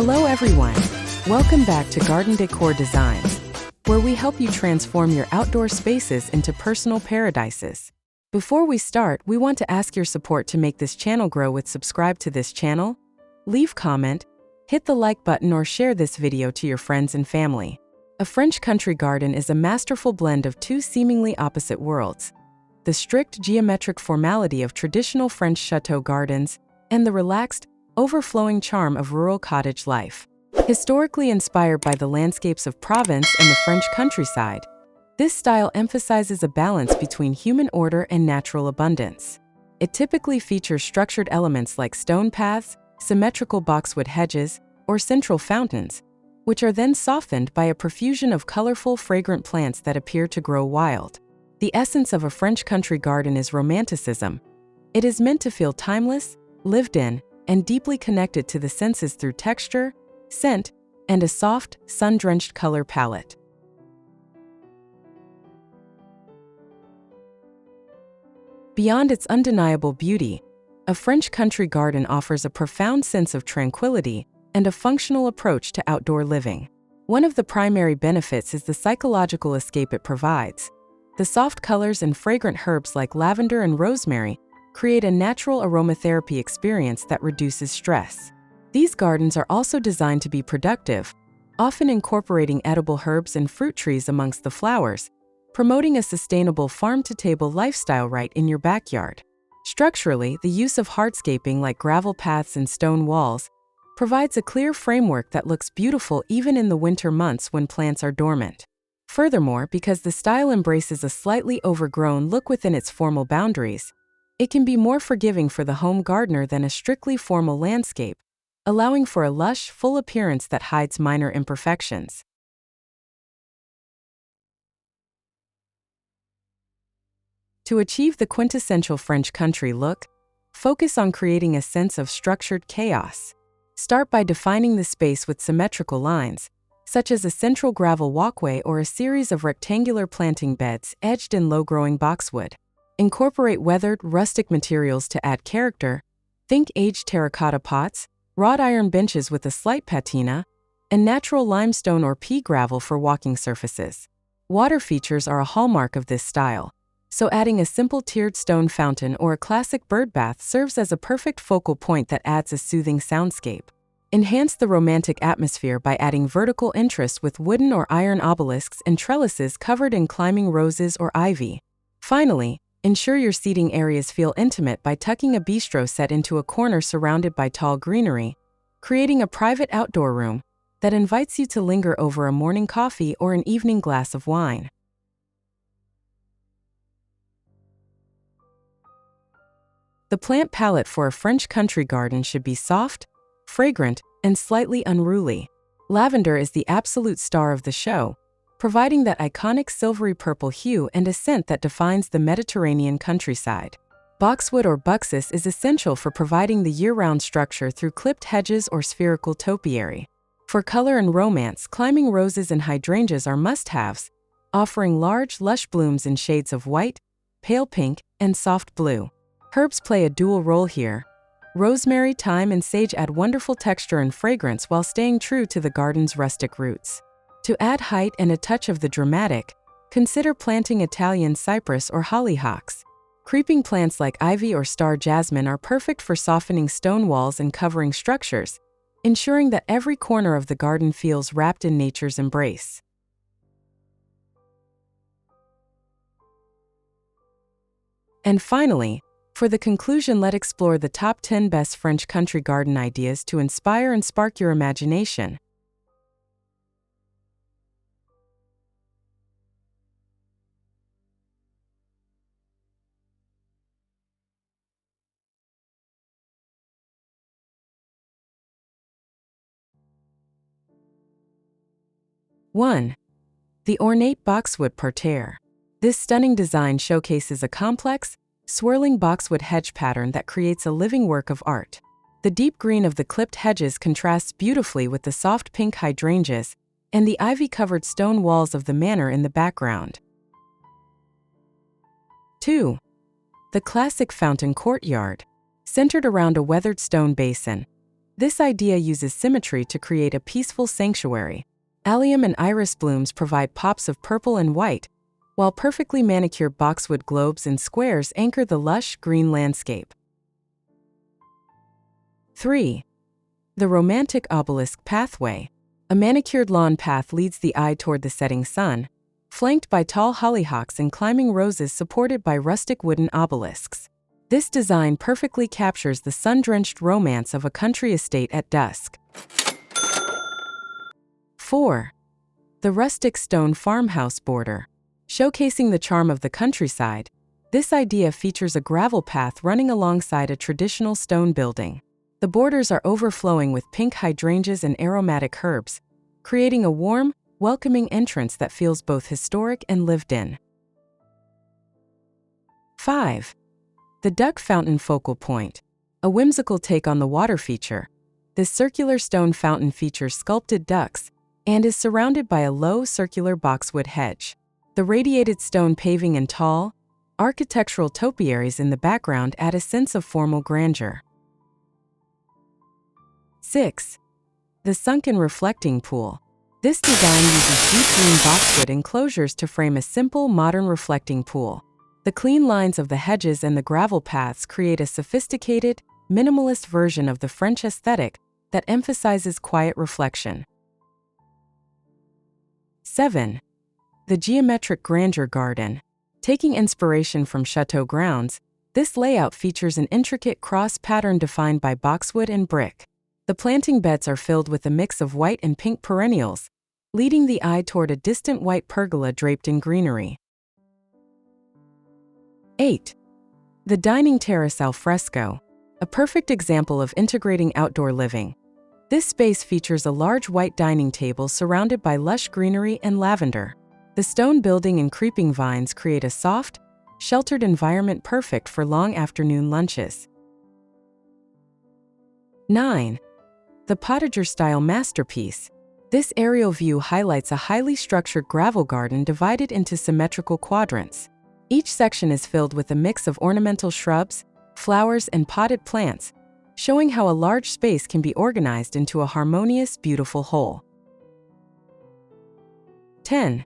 Hello everyone! Welcome back to Garden Decor Designs, where we help you transform your outdoor spaces into personal paradises. Before we start, we want to ask your support to make this channel grow with subscribe to this channel, leave comment, hit the like button or share this video to your friends and family. A French country garden is a masterful blend of two seemingly opposite worlds: the strict geometric formality of traditional French chateau gardens and the relaxed, overflowing charm of rural cottage life. Historically inspired by the landscapes of Provence and the French countryside, this style emphasizes a balance between human order and natural abundance. It typically features structured elements like stone paths, symmetrical boxwood hedges, or central fountains, which are then softened by a profusion of colorful, fragrant plants that appear to grow wild. The essence of a French country garden is romanticism. It is meant to feel timeless, lived in, and deeply connected to the senses through texture, scent, and a soft, sun-drenched color palette. Beyond its undeniable beauty, a French country garden offers a profound sense of tranquility and a functional approach to outdoor living. One of the primary benefits is the psychological escape it provides. The soft colors and fragrant herbs like lavender and rosemary create a natural aromatherapy experience that reduces stress. These gardens are also designed to be productive, often incorporating edible herbs and fruit trees amongst the flowers, promoting a sustainable farm-to-table lifestyle right in your backyard. Structurally, the use of hardscaping like gravel paths and stone walls provides a clear framework that looks beautiful even in the winter months when plants are dormant. Furthermore, because the style embraces a slightly overgrown look within its formal boundaries, it can be more forgiving for the home gardener than a strictly formal landscape, allowing for a lush, full appearance that hides minor imperfections. To achieve the quintessential French country look, focus on creating a sense of structured chaos. Start by defining the space with symmetrical lines, such as a central gravel walkway or a series of rectangular planting beds edged in low-growing boxwood. Incorporate weathered, rustic materials to add character. Think aged terracotta pots, wrought iron benches with a slight patina, and natural limestone or pea gravel for walking surfaces. Water features are a hallmark of this style, so adding a simple tiered stone fountain or a classic bird bath serves as a perfect focal point that adds a soothing soundscape. Enhance the romantic atmosphere by adding vertical interest with wooden or iron obelisks and trellises covered in climbing roses or ivy. Finally, ensure your seating areas feel intimate by tucking a bistro set into a corner surrounded by tall greenery, creating a private outdoor room that invites you to linger over a morning coffee or an evening glass of wine. The plant palette for a French country garden should be soft, fragrant, and slightly unruly. Lavender is the absolute star of the show, providing that iconic silvery purple hue and a scent that defines the Mediterranean countryside. Boxwood or buxus is essential for providing the year-round structure through clipped hedges or spherical topiary. For color and romance, climbing roses and hydrangeas are must-haves, offering large, lush blooms in shades of white, pale pink, and soft blue. Herbs play a dual role here. Rosemary, thyme, and sage add wonderful texture and fragrance while staying true to the garden's rustic roots. To add height and a touch of the dramatic, consider planting Italian cypress or hollyhocks. Creeping plants like ivy or star jasmine are perfect for softening stone walls and covering structures, ensuring that every corner of the garden feels wrapped in nature's embrace. And finally, for the conclusion, let's explore the top 10 best French country garden ideas to inspire and spark your imagination. (1) The ornate boxwood parterre. This stunning design showcases a complex, swirling boxwood hedge pattern that creates a living work of art. The deep green of the clipped hedges contrasts beautifully with the soft pink hydrangeas and the ivy-covered stone walls of the manor in the background. 2. The classic fountain courtyard. Centered around a weathered stone basin, This idea uses symmetry to create a peaceful sanctuary. Allium and iris blooms provide pops of purple and white, while perfectly manicured boxwood globes and squares anchor the lush green landscape. 3. The romantic obelisk pathway. A manicured lawn path leads the eye toward the setting sun, flanked by tall hollyhocks and climbing roses supported by rustic wooden obelisks. This design perfectly captures the sun-drenched romance of a country estate at dusk. 4. The rustic stone farmhouse border. Showcasing the charm of the countryside, this idea features a gravel path running alongside a traditional stone building. The borders are overflowing with pink hydrangeas and aromatic herbs, creating a warm, welcoming entrance that feels both historic and lived in. 5. The duck fountain focal point. A whimsical take on the water feature. This circular stone fountain features sculpted ducks and is surrounded by a low circular boxwood hedge. The radiated stone paving and tall, architectural topiaries in the background add a sense of formal grandeur. 6. The sunken reflecting pool. This design uses deep green boxwood enclosures to frame a simple, modern reflecting pool. The clean lines of the hedges and the gravel paths create a sophisticated, minimalist version of the French aesthetic that emphasizes quiet reflection. 7. The geometric grandeur garden. Taking inspiration from chateau grounds, this layout features an intricate cross pattern defined by boxwood and brick. The planting beds are filled with a mix of white and pink perennials, leading the eye toward a distant white pergola draped in greenery. 8. The dining terrace alfresco. A perfect example of integrating outdoor living. This space features a large white dining table surrounded by lush greenery and lavender. The stone building and creeping vines create a soft, sheltered environment perfect for long afternoon lunches. 9. The potager-style masterpiece. This aerial view highlights a highly structured gravel garden divided into symmetrical quadrants. Each section is filled with a mix of ornamental shrubs, flowers, and potted plants, showing how a large space can be organized into a harmonious, beautiful whole. 10.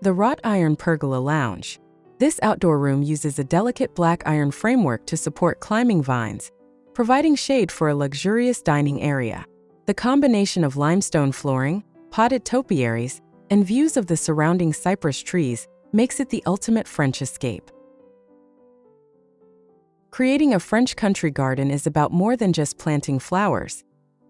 The wrought iron pergola lounge. This outdoor room uses a delicate black iron framework to support climbing vines, providing shade for a luxurious dining area. The combination of limestone flooring, potted topiaries, and views of the surrounding cypress trees makes it the ultimate French escape. Creating a French country garden is about more than just planting flowers.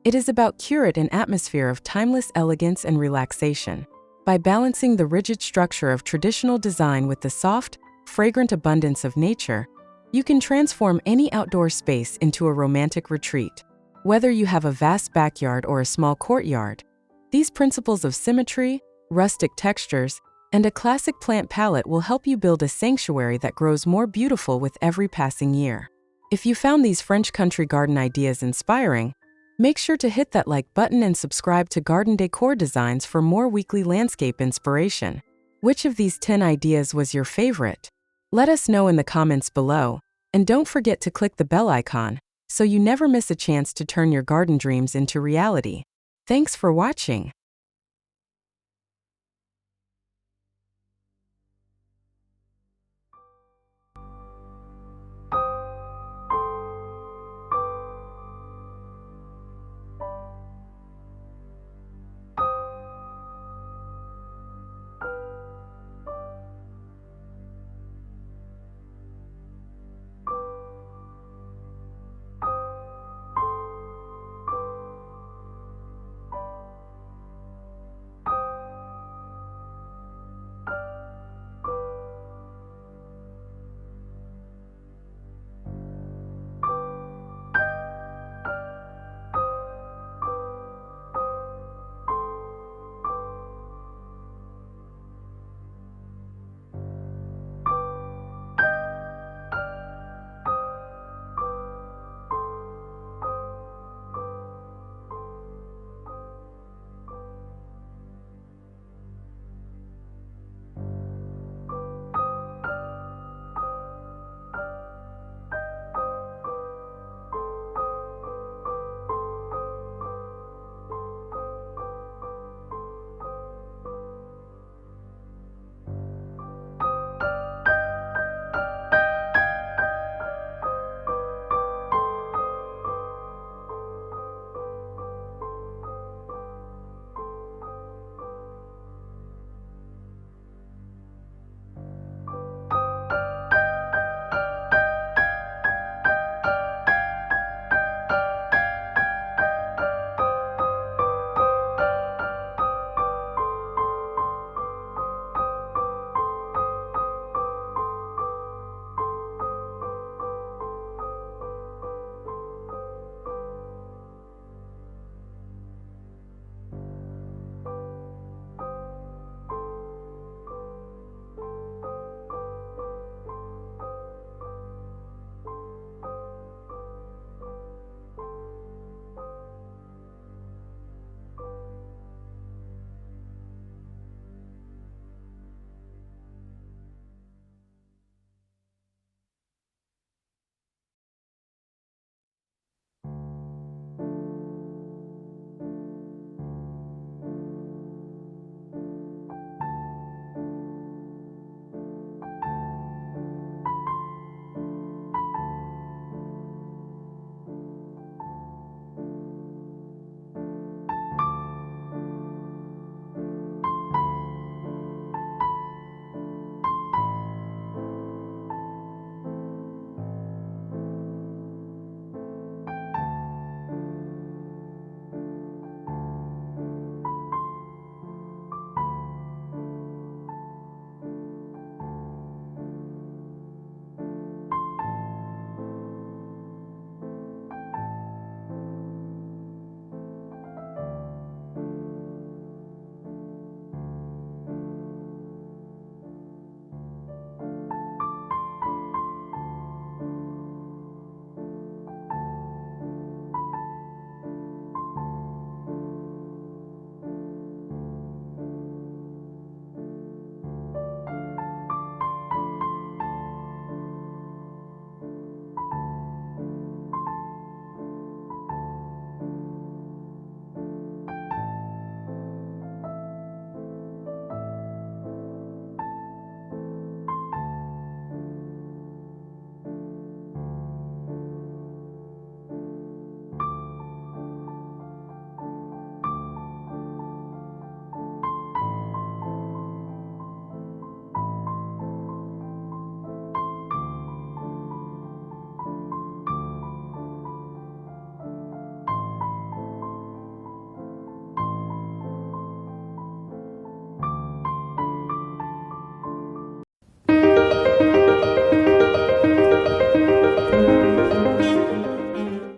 It is about curating an atmosphere of timeless elegance and relaxation. By balancing the rigid structure of traditional design with the soft, fragrant abundance of nature, you can transform any outdoor space into a romantic retreat. Whether you have a vast backyard or a small courtyard, these principles of symmetry, rustic textures, and a classic plant palette will help you build a sanctuary that grows more beautiful with every passing year. If you found these French country garden ideas inspiring, make sure to hit that like button and subscribe to Garden Decor Designs for more weekly landscape inspiration. Which of these 10 ideas was your favorite? Let us know in the comments below, and don't forget to click the bell icon so you never miss a chance to turn your garden dreams into reality. Thanks for watching.